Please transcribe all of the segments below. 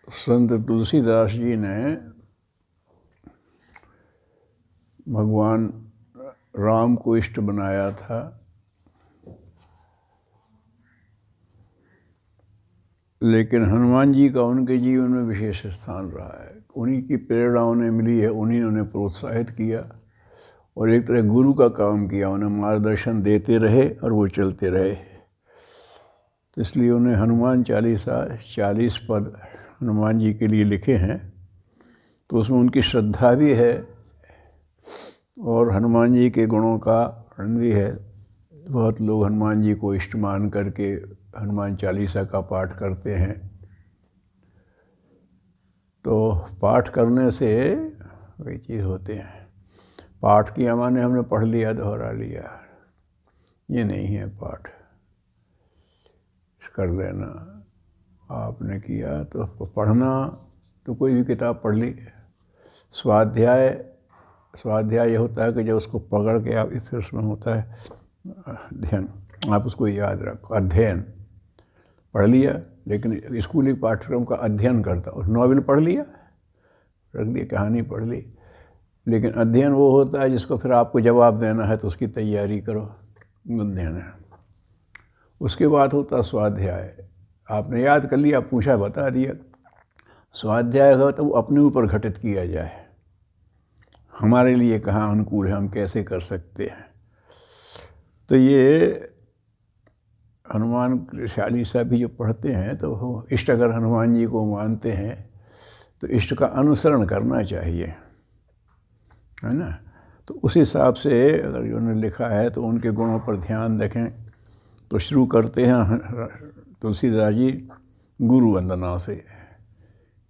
संत तुलसीदास जी ने भगवान राम को इष्ट बनाया था, लेकिन हनुमान जी का उनके जीवन में विशेष स्थान रहा है। उन्हीं की प्रेरणा उन्हें मिली है, उन्हीं ने उन्हें प्रोत्साहित किया और एक तरह गुरु का काम किया, उन्हें मार्गदर्शन देते रहे और वो चलते रहे। तो इसलिए उन्हें हनुमान चालीसा 40 पद हनुमान जी के लिए लिखे हैं। तो उसमें उनकी श्रद्धा भी है और हनुमान जी के गुणों का वर्णन भी है। बहुत लोग हनुमान जी को इष्ट मान करके हनुमान चालीसा का पाठ करते हैं। तो पाठ करने से वही चीज़ होते हैं, पाठ किया माने हमने पढ़ लिया, दोहरा लिया, ये नहीं है। पाठ कर लेना आपने किया तो पढ़ना, तो कोई भी किताब पढ़ ली। स्वाध्याय ये होता है कि जब उसको पकड़ के आप, फिर उसमें होता है अध्ययन, आप उसको याद रखो। अध्ययन पढ़ लिया, लेकिन स्कूली पाठ्यक्रम का अध्ययन करता, और नॉवेल पढ़ लिया, रख दिया, कहानी पढ़ ली, लेकिन अध्ययन वो होता है जिसको फिर आपको जवाब देना है तो उसकी तैयारी करो, अध्ययन है। उसके बाद होता स्वाध्याय, आपने याद कर लिया, पूछा बता दिया। स्वाध्याय हो तो वो अपने ऊपर घटित किया जाए, हमारे लिए कहाँ अनुकूल है, हम कैसे कर सकते हैं। तो ये हनुमान चालीसा भी जो पढ़ते हैं तो वो इष्ट, अगर हनुमान जी को मानते हैं तो इष्ट का अनुसरण करना चाहिए, है ना। तो उस हिसाब से अगर उन्होंने लिखा है तो उनके गुणों पर ध्यान रखें। तो शुरू करते हैं तुलसीदास जी गुरु वंदना से,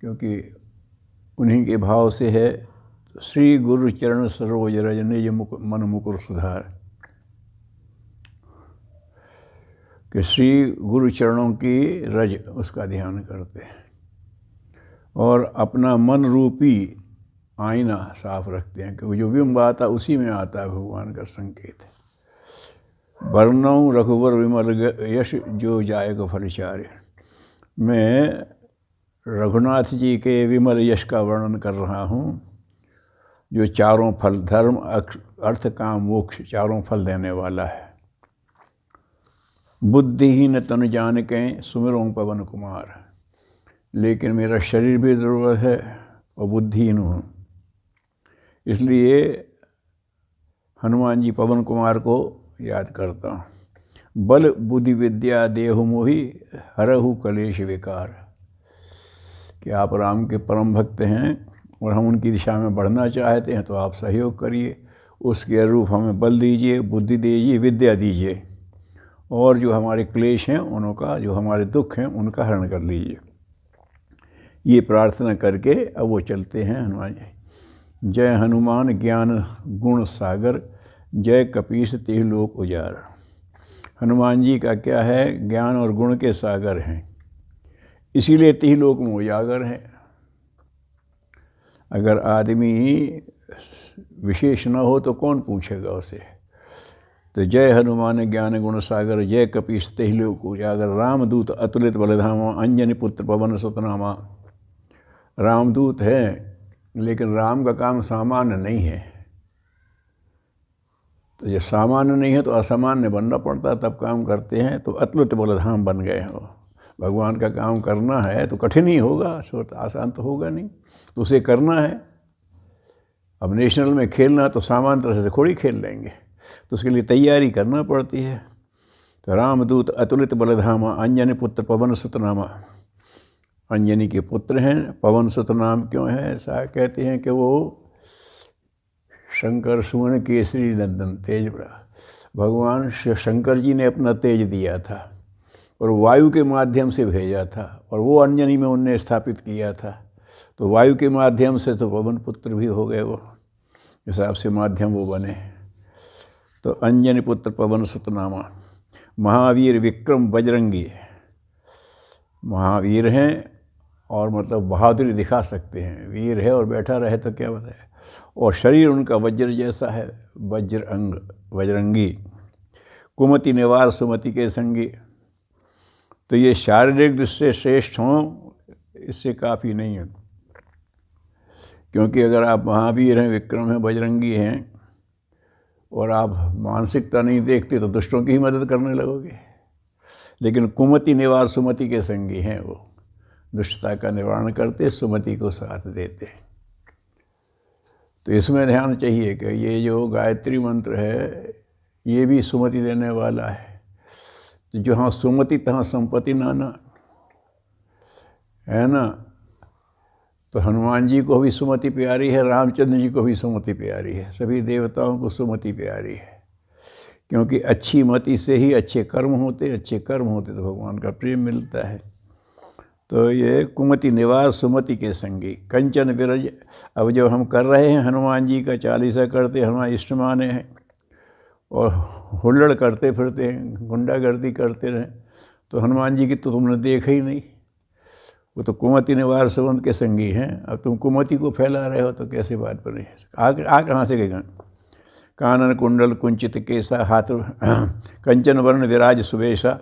क्योंकि उन्हीं के भाव से है। श्री गुरु चरण सरोज रज निज मन मुकुर सुधार, कि श्री गुरु चरणों की रज, उसका ध्यान करते हैं और अपना मन रूपी आईना साफ रखते हैं, क्योंकि जो बिंब आता उसी में आता है भगवान का संकेत। वर्णौ रघुवर विमल यश जो जाएगा फलचार्य, मैं रघुनाथ जी के विमल यश का वर्णन कर रहा हूँ, जो चारों फल, धर्म अर्थ काम मोक्ष, चारों फल देने वाला है। बुद्धिहीन तन जान के सुमिरों पवन कुमार, लेकिन मेरा शरीर भी दुर्बल है और बुद्धिहीन हूँ, इसलिए हनुमान जी पवन कुमार को याद करता हूँ। बल बुद्धि विद्या देहु मोहि हरहु कलेश विकार, कि आप राम के परम भक्त हैं और हम उनकी दिशा में बढ़ना चाहते हैं, तो आप सहयोग करिए, उसके अनुरूप हमें बल दीजिए, बुद्धि दीजिए, विद्या दीजिए, और जो हमारे क्लेश हैं उनका, जो हमारे दुख हैं उनका हरण कर लीजिए। ये प्रार्थना करके अब वो चलते हैं हनुमान जी। जय हनुमान ज्ञान गुण सागर, जय कपीस तेह लोक उजार। हनुमान जी का क्या है, ज्ञान और गुण के सागर हैं, इसीलिए तेह लोक में उजागर हैं। अगर आदमी विशेष न हो तो कौन पूछेगा उसे। तो जय हनुमान ज्ञान गुण सागर, जय कपीस तेह लोक उजागर। रामदूत अतुलित बलधामा, अंजनी पुत्र पवन सुत नामा। रामदूत है, लेकिन राम का काम सामान्य नहीं है। तो जब सामान्य नहीं है तो असामान्य बनना पड़ता, तब काम करते हैं। तो अतुलित बलधाम बन गए हो। भगवान का काम करना है तो कठिन ही होगा, आसान तो होगा नहीं, तो उसे करना है। अब नेशनल में खेलना तो सामान्य तरह से थोड़ी खेल लेंगे, तो उसके लिए तैयारी करना पड़ती है। तो रामदूत अतुलित बलधामा, अंजनी पुत्र पवन सुत नामा। अंजनी के पुत्र हैं, पवन सुत नाम क्यों है, ऐसा कहते हैं कि वो शंकर सुवन केसरी नंदन, तेज बड़ा। भगवान शंकर जी ने अपना तेज दिया था और वायु के माध्यम से भेजा था, और वो अंजनी में उनने स्थापित किया था। तो वायु के माध्यम से तो पवन पुत्र भी हो गए, वो हिसाब से माध्यम वो बने। तो अंजनी पुत्र पवन सुत नामा। महावीर विक्रम बजरंगी, महावीर हैं और मतलब बहादुरी दिखा सकते हैं। वीर है और बैठा रहे तो क्या बताए। और शरीर उनका वज्र जैसा है, वज्र अंग, बजरंगी। कुमति निवार सुमति के संगी। तो ये शारीरिक दृष्टि से श्रेष्ठ हों, इससे काफ़ी नहीं है। क्योंकि अगर आप महावीर हैं, विक्रम हैं, बजरंगी हैं और आप मानसिकता नहीं देखते तो दुष्टों की ही मदद करने लगोगे। लेकिन कुमति निवार सुमति के संगी हैं, वो दुष्टता का निवारण करते, सुमति को साथ देते। तो इसमें ध्यान चाहिए कि ये जो गायत्री मंत्र है ये भी सुमति देने वाला है। तो जहाँ सुमति तहाँ संपत्ति नाना, है ना। तो हनुमान जी को भी सुमति प्यारी है, रामचंद्र जी को भी सुमति प्यारी है, सभी देवताओं को सुमति प्यारी है। क्योंकि अच्छी मति से ही अच्छे कर्म होते, अच्छे कर्म होते तो भगवान का प्रेम मिलता है। तो ये कुमति निवास सुमति के संगी कंचन विरज। अब जब हम कर रहे हैं हनुमान जी का चालीसा करते, हनुमान इष्ट माने हैं और हुल्लड़ करते फिरते हैं, गुंडागर्दी करते रहें, तो हनुमान जी की तो तुमने देखा ही नहीं। वो तो कुमति निवार सुमति के संगी हैं। अब तुम कुमति को फैला रहे हो तो कैसे बात बने। आ कहाँ से गए। कानन कुंडल कुंचित केसा, हाथ कंचन वर्ण विराज सुवेशा,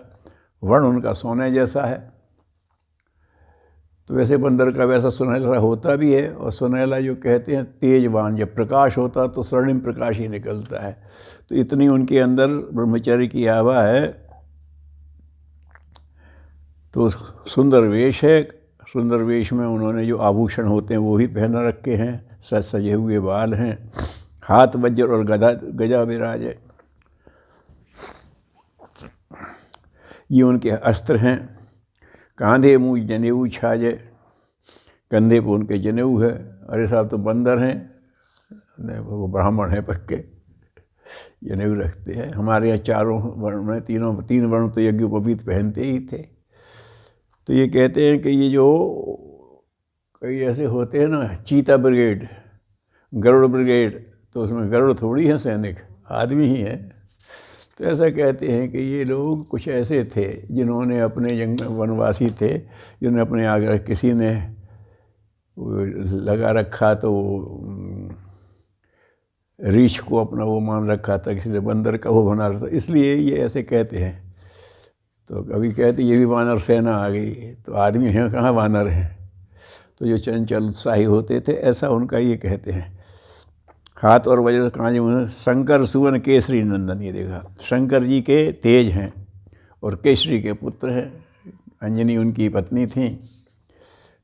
वर्ण उनका सोने जैसा है। तो वैसे बंदर का वैसा सुनहला होता भी है, और सुनहला जो कहते हैं तेजवान, जब प्रकाश होता तो स्वर्णिम प्रकाश ही निकलता है। तो इतनी उनके अंदर ब्रह्मचर्य की आभा है। तो सुंदर वेश है, सुंदर वेश में उन्होंने जो आभूषण होते हैं वो भी पहन रखे हैं, सज सजे हुए बाल हैं, हाथ वज्र और गजा विराज है। ये उनके अस्त्र हैं। कांधे मुँह जनेऊ छाजे, कंधे पर उनके जनेऊ है। अरे साहब तो बंदर हैं, वो ब्राह्मण हैं पक्के, जनेऊ रखते हैं। हमारे यहाँ चारों वर्ण में तीन वर्ण तो यज्ञोपवीत पहनते ही थे। तो ये कहते हैं कि ये जो कई ऐसे होते हैं ना, चीता ब्रिगेड, गरुड़ ब्रिगेड, तो उसमें गरुड़ थोड़ी है सैनिक, आदमी ही है। तो ऐसा कहते हैं कि ये लोग कुछ ऐसे थे जिन्होंने अपने जंगल वनवासी थे, जिन्होंने अपने आगे किसी ने लगा रखा तो रीछ को अपना वो मान रखा था, किसी ने बंदर का वो बना रखा था, इसलिए ये ऐसे कहते हैं। तो कभी कहते ये भी वानर सेना आ गई, तो आदमी हैं कहाँ वानर हैं। तो जो चंचल उत्साही होते थे, ऐसा उनका ये कहते हैं। हाथ और वज्र कांजे में शंकर सुवन केसरी नंदन, ये देखा शंकर जी के तेज हैं और केसरी के पुत्र हैं। अंजनी उनकी पत्नी थी,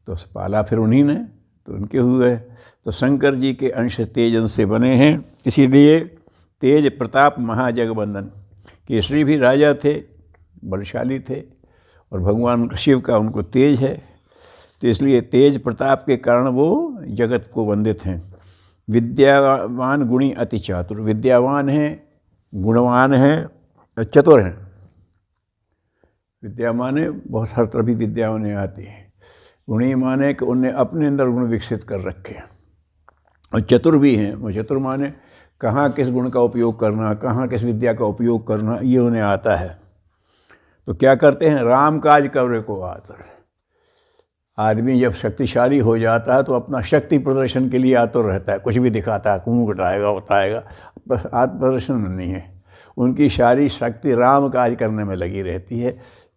तो पाला फिर उन्हीं ने, तो उनके हुए। तो शंकर जी के अंश तेजन से बने हैं, इसीलिए तेज प्रताप महाजगबंदन। केसरी भी राजा थे, बलशाली थे, और भगवान शिव का उनको तेज है, तो इसलिए तेज प्रताप के कारण वो जगत को वंदित हैं। विद्यावान गुणी अति चातुर, विद्यावान हैं, गुणवान हैं, चतुर हैं। विद्या माने बहुत हर तरह की विद्या उन्हें आती है। गुणी माने कि उन्हें अपने अंदर गुण विकसित कर रखे हैं, और चतुर भी हैं। वो चतुर माने कहाँ किस गुण का उपयोग करना, कहाँ किस विद्या का उपयोग करना, ये उन्हें आता है। तो क्या करते हैं, राम काज करे को आतुर। आदमी जब शक्तिशाली हो जाता है तो अपना शक्ति प्रदर्शन के लिए आतुर रहता है, कुछ भी दिखाता है, कुमुँ घटाएगा, बताएगा, बस आत्म प्रदर्शन में नहीं है। उनकी सारी शक्ति राम काज करने में लगी रहती है।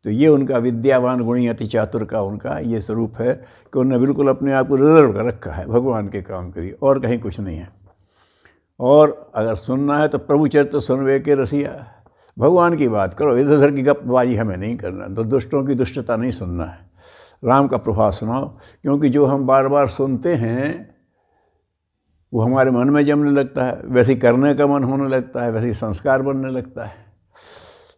तो ये उनका विद्यावान गुणी अति चातुर का उनका ये स्वरूप है कि उन्होंने बिल्कुल अपने आप को रिजर्व कर रखा है भगवान के काम के लिए, और कहीं कुछ नहीं है। और अगर सुनना है तो प्रभु चरित्र सुनवे के रसिया, भगवान की बात करो, इधर उधर की गपबाजी हमें नहीं करना, तो दुष्टों की दुष्टता नहीं सुनना है, राम का प्रभाव सुनाओ। क्योंकि जो हम बार बार सुनते हैं वो हमारे मन में जमने लगता है, वैसे करने का मन होने लगता है, वैसे संस्कार बनने लगता है।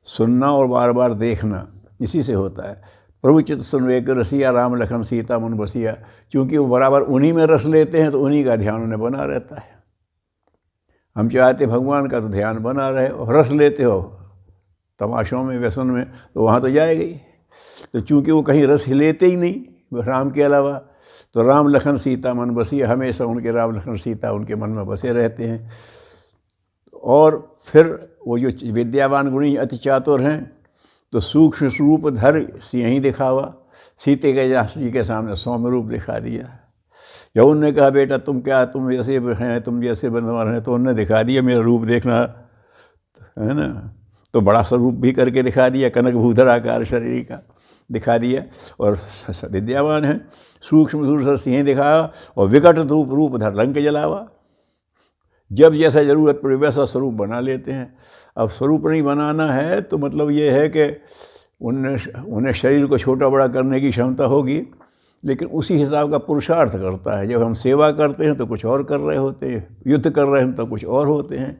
सुनना और बार बार देखना इसी से होता है। प्रभु चित्त सुनवे के रसिया, राम लखन सीता मन बसिया। चूँकि वो बराबर उन्हीं में रस लेते हैं तो उन्हीं का ध्यान उन्हें बना रहता है। हम चाहते भगवान का तो ध्यान बना रहे, और रस लेते हो तमाशों में, व्यसन में, तो वहाँ तो जाएगा ही। तो चूँकि वो कहीं रस लेते ही नहीं राम के अलावा, तो राम लखन सीता मन बसिया, हमेशा उनके राम लखन सीता उनके मन में बसे रहते हैं। और फिर वो जो विद्यावान गुणी अति चातुर हैं, तो सूक्ष्म रूप धर सिंह दिखावा, सीते के जी के सामने सौम्य रूप दिखा दिया। या उनने कहा बेटा तुम क्या, तुम जैसे हैं, तुम जैसे बनवार हैं, तो उनने दिखा दिया मेरा रूप देखना, है ना। तो बड़ा सा रूप भी करके दिखा दिया, कनक भूधर आकार शरीर का। दिखा दिया, और विद्यावान है। सूक्ष्म दूर सिंह दिखाया और विकट रूप धर लंक जलावा। जब जैसा ज़रूरत पड़े वैसा स्वरूप बना लेते हैं। अब स्वरूप नहीं बनाना है तो मतलब ये है कि उन्हें शरीर को छोटा बड़ा करने की क्षमता होगी, लेकिन उसी हिसाब का पुरुषार्थ करता है। जब हम सेवा करते हैं तो कुछ और कर रहे होते हैं, युद्ध कर रहे हैं तो कुछ और होते हैं।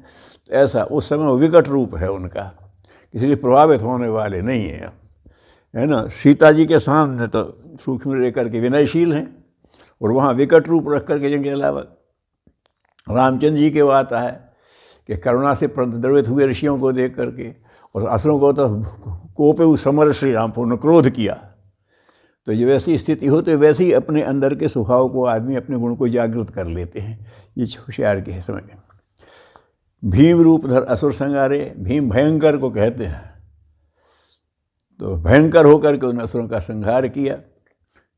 तो ऐसा उस समय विकट रूप है उनका, किसी से प्रभावित होने वाले नहीं हैं, है ना। सीता जी के सामने तो सूक्ष्म रह करके विनयशील हैं, और वहाँ विकट रूप रख करके जंग अलावा रामचंद्र जी के बात है कि करुणा से प्रद्रवित हुए ऋषियों को देख करके, और असुरों को तो कोपे उस समर श्री राम पूर्ण क्रोध किया। तो जब वैसी स्थिति हो तो वैसे ही अपने अंदर के स्वभाव को आदमी अपने गुण को जागृत कर लेते हैं। ये होशियार के समय में भीम रूप धर असुर संगारे, भीम भयंकर को कहते हैं। तो भयंकर होकर के उन असुरों का संहार किया,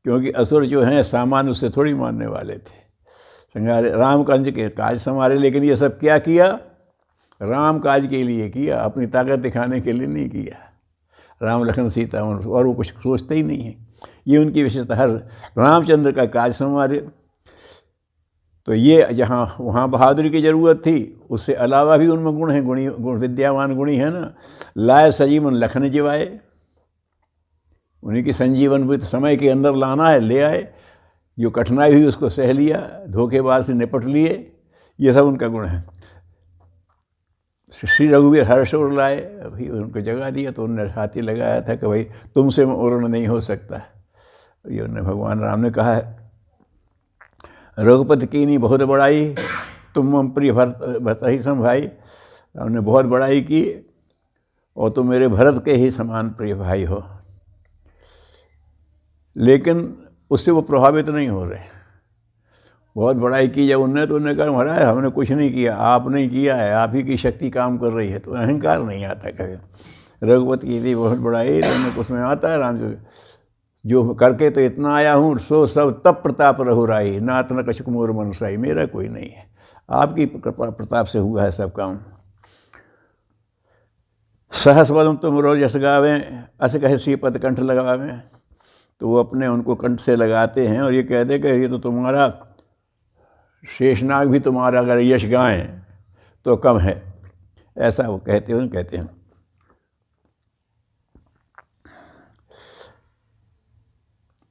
क्योंकि असुर जो हैं सामान्य उससे थोड़ी मानने वाले थे। संहारे राम कंज के काज संवारे, लेकिन ये सब क्या किया? राम काज के लिए किया, अपनी ताकत दिखाने के लिए नहीं किया। राम लखन सीता और वो कुछ सोचते ही नहीं है। ये उनकी विशेषता। हर रामचंद्र का काज संवारे, तो ये जहाँ वहाँ बहादुरी की ज़रूरत थी, उससे अलावा भी उनमें गुण हैं, गुण विद्यावान गुणी है ना। लाए सजीवन लखन जिवाए, उन्हीं की संजीवन भी समय के अंदर लाना है, ले आए। जो कठिनाई हुई उसको सह लिया, धोखेबाज से निपट लिए, ये सब उनका गुण है। श्री रघुवीर हर्ष और लाए, अभी उनको जगा दिया तो उन्होंने हाथी लगाया था कि भाई तुमसे और नहीं हो सकता। ये उन्हें भगवान राम ने कहा है, रघुपति की नहीं बहुत बड़ाई, तुम मम प्रिय भरत ही सम भाई। हमने बहुत बड़ाई की और तुम मेरे भरत के ही समान प्रिय भाई हो। लेकिन उससे वो प्रभावित नहीं हो रहे। बहुत बड़ाई की जब उन्होंने, तो उन्होंने कहा महाराज हमने कुछ नहीं किया, आपने किया है, आप ही की शक्ति काम कर रही है। तो अहंकार नहीं आता कभी। रघुपति की थी बहुत बड़ाई, तो उन्हें कुछ में आता है राम जो करके तो इतना आया हूँ, सो सब तब प्रताप रघुराई, नाथ न कछुक मोर मनसाई। मेरा कोई नहीं है, आपकी प्रताप से हुआ है सब काम। सहस बदम तुम रोज यश गावें, अस कहे श्रीपद कंठ लगावें। तो वो अपने उनको कंठ से लगाते हैं और ये कहते कि ये तो तुम्हारा शेषनाग भी तुम्हारा अगर यश गाएं तो कम है, ऐसा वो कहते हैं।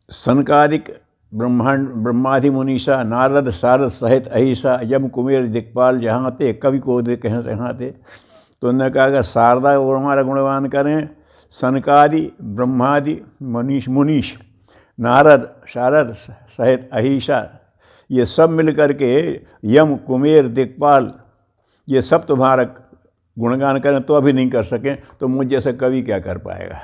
सनकादिक ब्रह्मादि मुनीषा, नारद सारद सहित अहिषा, यम कुमेर दिक्पाल जहाँ ते, कवि को दे कहें यहाँ ते। तो उन्होंने कहा अगर शारदा को हमारा गुणगान करें, सनकादि ब्रह्मादि मुनीष, नारद शारद सहित अहिषा, ये सब मिल कर के, यम कुमेर दिक्पाल, ये सब तुम्हारा गुणगान करें तो अभी नहीं कर सकें, तो मुझ जैसा कवि क्या कर पाएगा।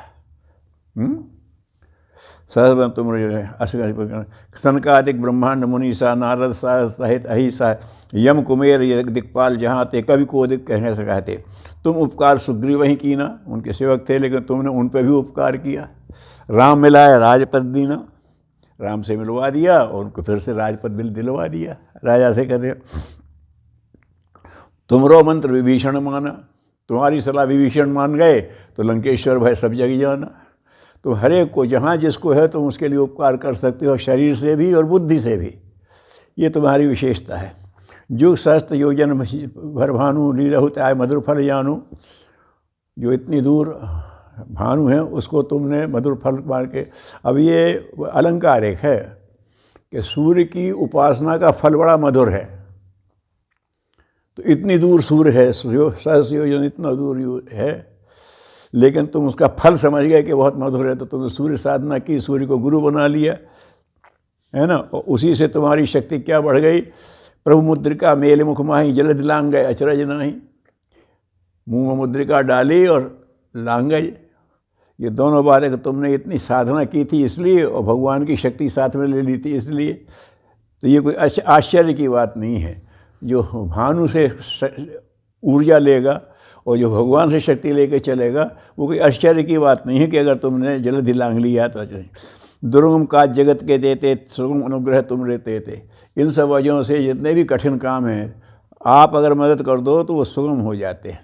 सहस्र तुम सनकादिक ब्रह्मांड मुनीषा, नारद सहित अहिषा, यम कुमेर दिक्पाल जहाँ ते, कवि को दिक कहने से कहते। तुम उपकार सुग्रीव ही कीना, उनके सेवक थे लेकिन तुमने उन पर भी उपकार किया। राम मिलाए राजपद दीना, राम से मिलवा दिया और उनको फिर से राजपद दिलवा दिया। राजा से कहते तुमरो मंत्र विभीषण माना, तुम्हारी सलाह विभीषण मान गए तो लंकेश्वर भाई सब जगह जाना। तो हर एक को जहाँ जिसको है तुम उसके लिए उपकार कर सकते हो, शरीर से भी और बुद्धि से भी। ये तुम्हारी विशेषता है। जुग सहस्त्र योजन भर भानु, लीलहुत आय मधुर फल जानू। जो इतनी दूर भानु है उसको तुमने मधुर फल मार के। अब ये अलंकार एक है कि सूर्य की उपासना का फल बड़ा मधुर है। तो इतनी दूर सूर्य है, सहस्त्र योजन इतना दूर है, लेकिन तुम उसका फल समझ गए कि बहुत मधुर है, तो तुमने सूर्य साधना की, सूर्य को गुरु बना लिया, है ना। और उसी से तुम्हारी शक्ति क्या बढ़ गई। प्रभु मुद्रिका मेल मुख माही, जल दिलांग गए अचरज नाही। मुँह में मुद्रिका डाली और लांग गए। ये दोनों बातें कि तुमने इतनी साधना की थी इसलिए, और भगवान की शक्ति साथ में ले ली थी इसलिए। तो ये कोई आश्चर्य की बात नहीं है। जो भानु से ऊर्जा लेगा और जो भगवान से शक्ति लेके चलेगा, वो कोई आश्चर्य की बात नहीं है कि अगर तुमने जल्द दिलांग लिया तो। दुर्गम काज जगत के देते, सुगम अनुग्रह तुम रहते थे। इन सब वजहों से जितने भी कठिन काम हैं, आप अगर मदद कर दो तो वो सुगम हो जाते हैं,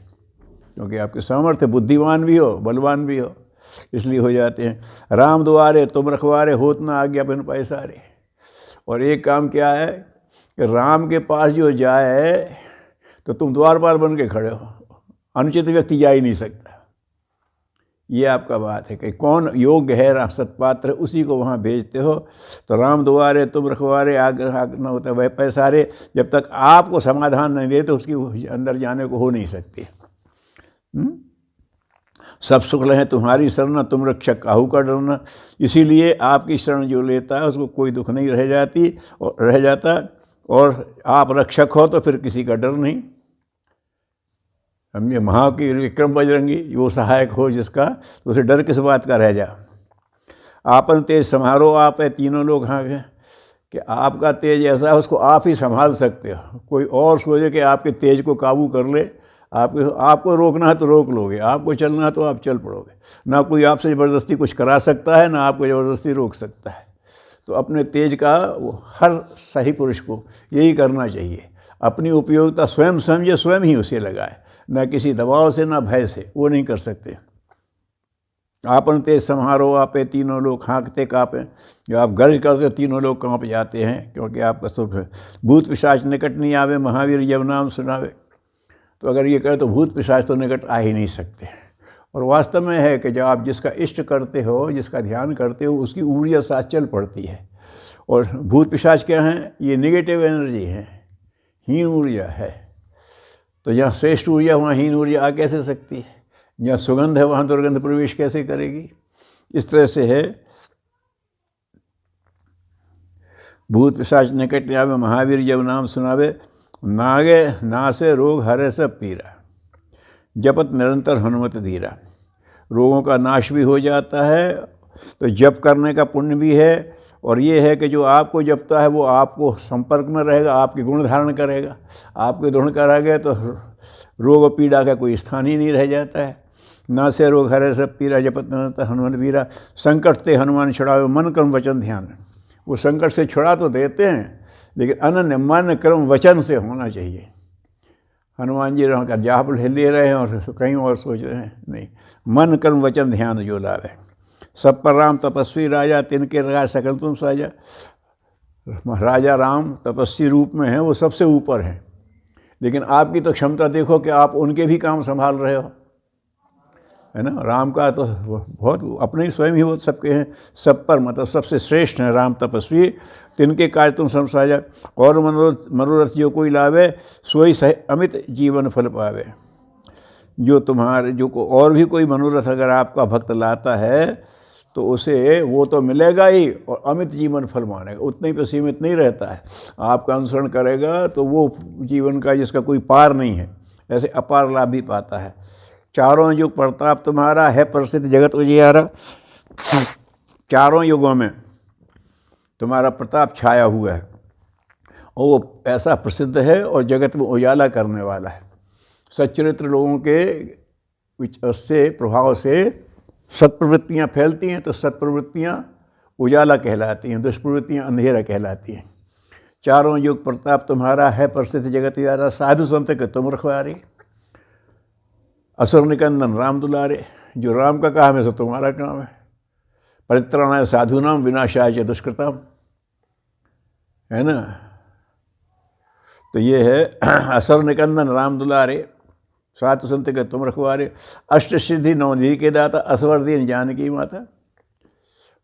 क्योंकि आपके सामर्थ्य, बुद्धिमान भी हो, बलवान भी हो। इसलिए हो जाते हैं। राम दुआरे तुम रखवारे, होत ना आज्ञा बिन पैसारे। और एक काम क्या है कि राम के पास जो जाए तो तुम द्वारपाल बन के खड़े हो, अनुचित व्यक्ति जा ही नहीं सकता। ये आपका बात है कि कौन योग्य है सत्पात्र, उसी को वहाँ भेजते हो। तो राम दुआरे तुम रखवारे, आग्रह न होता वह पैसारे। जब तक आपको समाधान नहीं दे तो उसकी अंदर जाने को हो नहीं सकती। सब सुख लहे तुम्हारी शरण, तुम रक्षक काहू का डरना। इसीलिए आपकी शरण जो लेता है उसको कोई दुख नहीं रह जाता। और आप रक्षक हो तो फिर किसी का डर नहीं। समझे, महा की विक्रम बजरंगी, वो सहायक हो जिसका, तो उसे डर किस बात का रह जा। आपन तेज समारो आप है, तीनों लोग हाँ हैं कि आपका तेज ऐसा है उसको आप ही संभाल सकते हो। कोई और सोचे कि आपके तेज को काबू कर ले, आपको रोकना है तो रोक लोगे, आपको चलना है तो आप चल पड़ोगे। ना कोई आपसे ज़बरदस्ती कुछ करा सकता है, ना आपको ज़बरदस्ती रोक सकता है। तो अपने तेज का हर सही पुरुष को यही करना चाहिए। अपनी उपयोगिता स्वयं समझे, स्वयं ही उसे लगाए, न किसी दबाव से ना भय से, वो नहीं कर सकते। आपन तेज संहारो आपे, तीनों लोग हाँकते काँपे। जब आप गर्ज करते हो तीनों लोग काँप जाते हैं, क्योंकि आपका स्वरूप है। भूत पिशाच निकट नहीं आवे, महावीर जब नाम सुनावे। तो अगर ये करें तो भूत पिशाच तो निकट आ ही नहीं सकते। और वास्तव में है कि जब आप जिसका इष्ट करते हो, जिसका ध्यान करते हो, उसकी ऊर्जा साथ चल पड़ती है। और भूत पिशाच क्या हैं? ये नेगेटिव एनर्जी है, हीन ऊर्जा है। तो जहाँ श्रेष्ठ ऊर्जा वहाँ हीन ऊर्जा आ कैसे सकती है? जहाँ सुगंध है वहाँ दुर्गंध प्रवेश कैसे करेगी? इस तरह से है। भूत पिशाच निकट आवे, महावीर जब नाम सुनावे। नागे नासे रोग हरे सब पीरा, जपत निरंतर हनुमत धीरा। रोगों का नाश भी हो जाता है, तो जप करने का पुण्य भी है। और ये है कि जो आपको जपता है वो आपको संपर्क में रहेगा, आपके गुण धारण करेगा। आपके गुण करा गए तो रोग और पीड़ा का कोई स्थान ही नहीं रह जाता है। ना से रोग हरे सब पीरा, जपत निरंतर हनुमत वीरा। संकट से हनुमान छुड़ावे, मन कर्म वचन ध्यान। वो संकट से छुड़ा तो देते हैं, लेकिन अनन्य मन कर्म वचन से होना चाहिए। हनुमान जी का जाप ले रहे हैं और कहीं और सोच रहे हैं, नहीं। मन कर्म वचन ध्यान जो लावे। सब पर राम तपस्वी राजा, तिनके रगा सकल तुम साजा। राजा राम तपस्वी रूप में हैं, वो सबसे ऊपर हैं। लेकिन आपकी तो क्षमता देखो कि आप उनके भी काम संभाल रहे हो, है ना। राम का तो बहुत अपने ही स्वयं ही वो सबके हैं। सब पर मतलब सबसे श्रेष्ठ हैं राम तपस्वी। तिनके कार्य तुम समझा। और मनोरथ जो कोई लावे, सोई सह अमित जीवन फल पावे। जो तुम्हारे जो को और भी कोई मनोरथ अगर आपका भक्त लाता है तो उसे वो तो मिलेगा ही, और अमित जीवन फल मानेगा। उतने पे सीमित नहीं रहता है। आपका अनुसरण करेगा तो वो जीवन का जिसका कोई पार नहीं है, ऐसे अपार लाभ भी पाता है। चारों युग प्रताप तुम्हारा, है प्रसिद्ध जगत उजियारा। चारों युगों में तुम्हारा प्रताप छाया हुआ है, और वो ऐसा प्रसिद्ध है और जगत में उजाला करने वाला है। सच्चरित्र लोगों के से प्रभाव से सत्प्रवृत्तियाँ फैलती हैं, तो सत्प्रवृत्तियाँ उजाला कहलाती हैं, दुष्प्रवृत्तियाँ अंधेरा कहलाती हैं। चारों युग प्रताप तुम्हारा, है प्रसिद्ध जगत उजियारा। साधु संत के तुम रखवारे, असुर निकंदन राम दुलारे। जो राम का काम है सो तुम्हारा काम है। परित्राणाय साधूनाम, विनाशाय च दुष्कृताम, है ना। तो ये है असुर निकंदन राम दुलारे, साधु संत के तुम रखवारे। अष्ट सिद्धि नवनिधि के दाता, असवर दीन जानकी माता।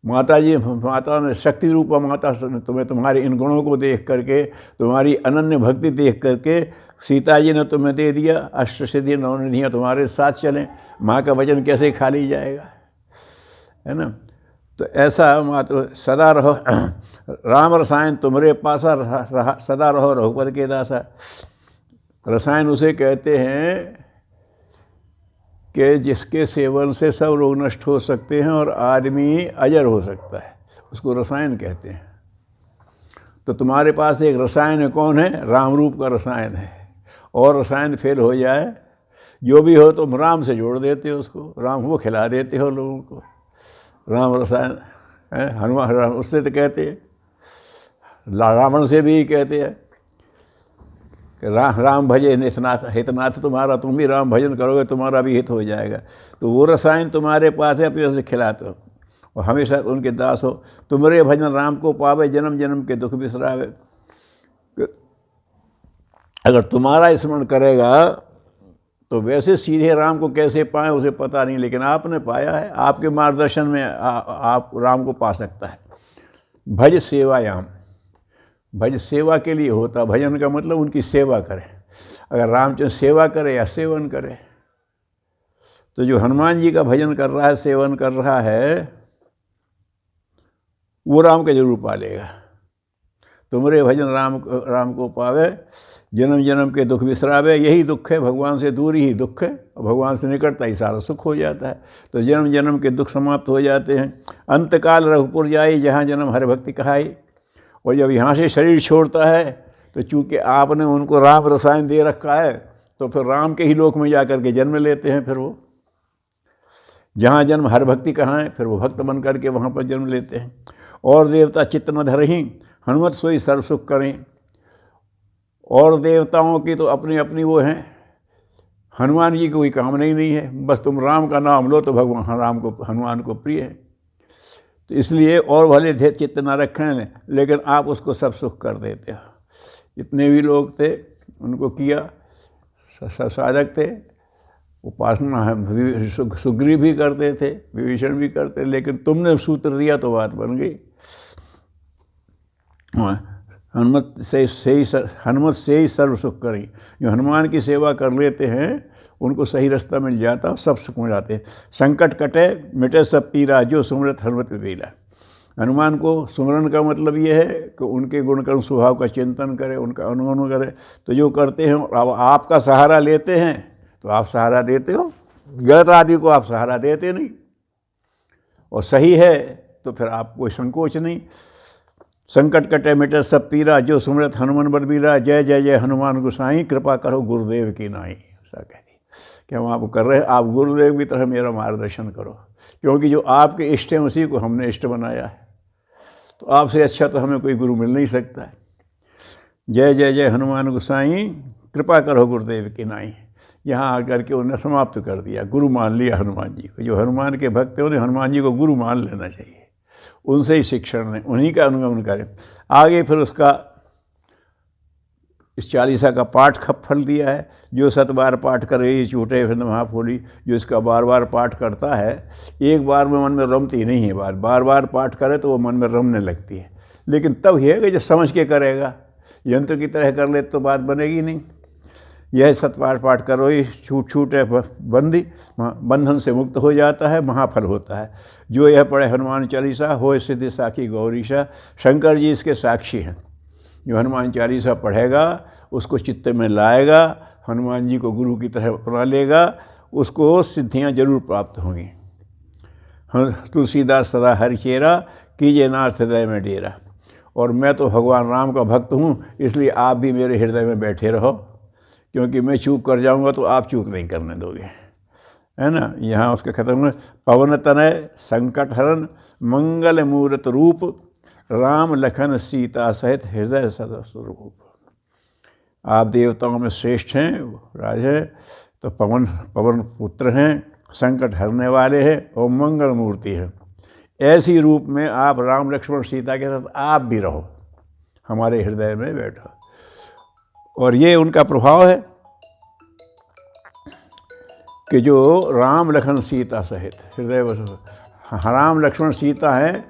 माता जी, माता ने शक्ति रूपा माता तुम्हें तुम्हारे इन गुणों को देख करके, तुम्हारी अनन्य भक्ति देख करके सीता जी ने तुम्हें दे दिया। अष्ट सिद्धि नवनिधियाँ तुम्हारे साथ चलें, माँ का वचन कैसे खाली जाएगा, है ना। तो ऐसा मात्र सदा रहो राम रसायन तुम्हारे पासा, सदा रहो रघुपति के दासा। रसायन उसे कहते हैं कि जिसके सेवन से सब रोग नष्ट हो सकते हैं और आदमी अजर हो सकता है, उसको रसायन कहते हैं। तो तुम्हारे पास एक रसायन है, कौन है? राम रूप का रसायन है। और रसायन फेल हो जाए, जो भी हो, तुम राम से जोड़ देते हो उसको, राम वो खिला देते हो लोगों को। राम रसायन है। हनुमान राम उससे तो कहते हैं, रावण से भी कहते हैं राम भजे हितनाथ, हितनाथ तुम्हारा, तुम भी राम भजन करोगे तुम्हारा भी हित हो जाएगा। तो वो रसायन तुम्हारे पास है, अपने से खिलाते हो और हमेशा उनके दास हो। तुम्हारे भजन राम को पावे, जन्म जन्म के दुख बिसरावे। अगर तुम्हारा स्मरण करेगा तो वैसे सीधे राम को कैसे पाए उसे पता नहीं, लेकिन आपने पाया है, आपके मार्गदर्शन में आप राम को पा सकता है। भज सेवायाम, भज सेवा के लिए होता, भजन का मतलब उनकी सेवा करे। अगर रामचंद्र सेवा करे या सेवन करे, तो जो हनुमान जी का भजन कर रहा है, सेवन कर रहा है, वो राम के जरूर पालेगा। तुमरे भजन राम को पावे, जन्म जन्म के दुख बिसरावे। यही दुख है, भगवान से दूरी ही दुख है, और भगवान से निकटता ही सारा सुख हो जाता है। तो जन्म जन्म के दुख समाप्त हो जाते हैं। अंतकाल रघुपुर जाई, जहाँ जन्म हरि भक्ति कहाई। और जब यहाँ से शरीर छोड़ता है तो चूँकि आपने उनको राम रसायन दे रखा है, तो फिर राम के ही लोक में जाकर के जन्म लेते हैं। फिर वो जहाँ जन्म हरि भक्ति कहाएँ, फिर वो भक्त बन करके वहाँ पर जन्म लेते हैं। और देवता चित्त न धरहीं, हनुमत सोई सर्व सुख करें। और देवताओं की तो अपनी अपनी वो हैं, हनुमान जी की कोई कामना ही नहीं है। बस तुम राम का नाम लो तो भगवान राम को, हनुमान को प्रिय है। तो इसलिए और भले चित्त न रखें, लेकिन आप उसको सब सुख कर देते हो। जितने भी लोग थे उनको किया, साधक थे, उपासना है, सुग्रीव भी करते थे, विभीषण भी करते, लेकिन तुमने सूत्र दिया तो बात बन गई। हनुमत से ही सर्व सुख करें। जो हनुमान की सेवा कर लेते हैं उनको सही रास्ता मिल जाता, सब सुख मिल जाते हैं। संकट कटे मिटे सब पीरा, जो सुमरत हनुमत पीरा। हनुमान को सुमरन का मतलब ये है कि उनके गुणकर्म स्वभाव का चिंतन करें, उनका अनुगमन करें। तो जो करते हैं, अब आपका सहारा लेते हैं तो आप सहारा देते हो, गलत आदमी को आप सहारा देते नहीं। और सही है तो फिर आपको कोई संकोच नहीं। संकट कटे मिटे सब पीरा, जो सुमरत हनुमान बलबीरा। जय जय जय हनुमान गोसाई, कृपा करो गुरुदेव की नाई। ऐसा कह दी कि हम आपको कर रहे हैं, आप गुरुदेव की तरह मेरा मार्गदर्शन करो, क्योंकि जो आपके इष्ट हैं उसी को हमने इष्ट बनाया है। तो आपसे अच्छा तो हमें कोई गुरु मिल नहीं सकता है। जय जय जय हनुमान गोसाई, कृपा करो गुरुदेव की नाई। यहाँ आकर के उन्हें समाप्त कर दिया, गुरु मान लिया हनुमान जी को। जो हनुमान के भक्त हैं उन्हें हनुमान जी को गुरु मान लेना चाहिए, उनसे ही शिक्षण लें, उन्हीं का अनुगमन करें। आगे फिर उसका इस 40 का पाठ फल दिया है। जो 7 बार पाठ करे ये छूटे फिर महाफोली। जो इसका बार बार पाठ करता है, एक बार में मन में रमती नहीं है, बार बार पाठ करे तो वो मन में रमने लगती है। लेकिन तब है कि जब समझ के करेगा, यंत्र की तरह कर ले तो बात बनेगी नहीं। यह 7 बार पाठ करो, ये छूटे बंदी, बंधन से मुक्त हो जाता है, महाफल होता है। जो यह पढ़े हनुमान चालीसा, हो सिद्धि साखी गौरीशा। शंकर जी इसके साक्षी हैं। जो हनुमान चालीसा पढ़ेगा, उसको चित्त में लाएगा, हनुमान जी को गुरु की तरह अपना लेगा, उसको सिद्धियां जरूर प्राप्त होंगी। तुलसीदास सदा हरि चेरा, कीजिए नाथ हृदय में डेरा। और मैं तो भगवान राम का भक्त हूँ, इसलिए आप भी मेरे हृदय में बैठे रहो, क्योंकि मैं चूक कर जाऊँगा तो आप चूक नहीं करने दोगे, है ना। यहाँ उसका खत्म है। पवन तनय संकट हरण, मंगल मूर्त रूप। राम लखन सीता सहित हृदय सदा स्वरूप। आप देवताओं में श्रेष्ठ हैं, राज है, तो पवन पुत्र हैं, संकट हरने वाले हैं और मंगल मूर्ति है। ऐसी रूप में आप राम लक्ष्मण सीता के साथ आप भी रहो, हमारे हृदय में बैठो। और ये उनका प्रभाव है कि जो राम लखन सीता सहित हृदय बस, राम लक्ष्मण सीता है,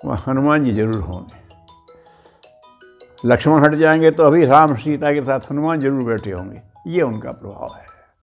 वहाँ हनुमान जी जरूर होंगे। लक्ष्मण हट जाएंगे तो अभी राम सीता के साथ हनुमान जरूर बैठे होंगे। ये उनका प्रभाव है।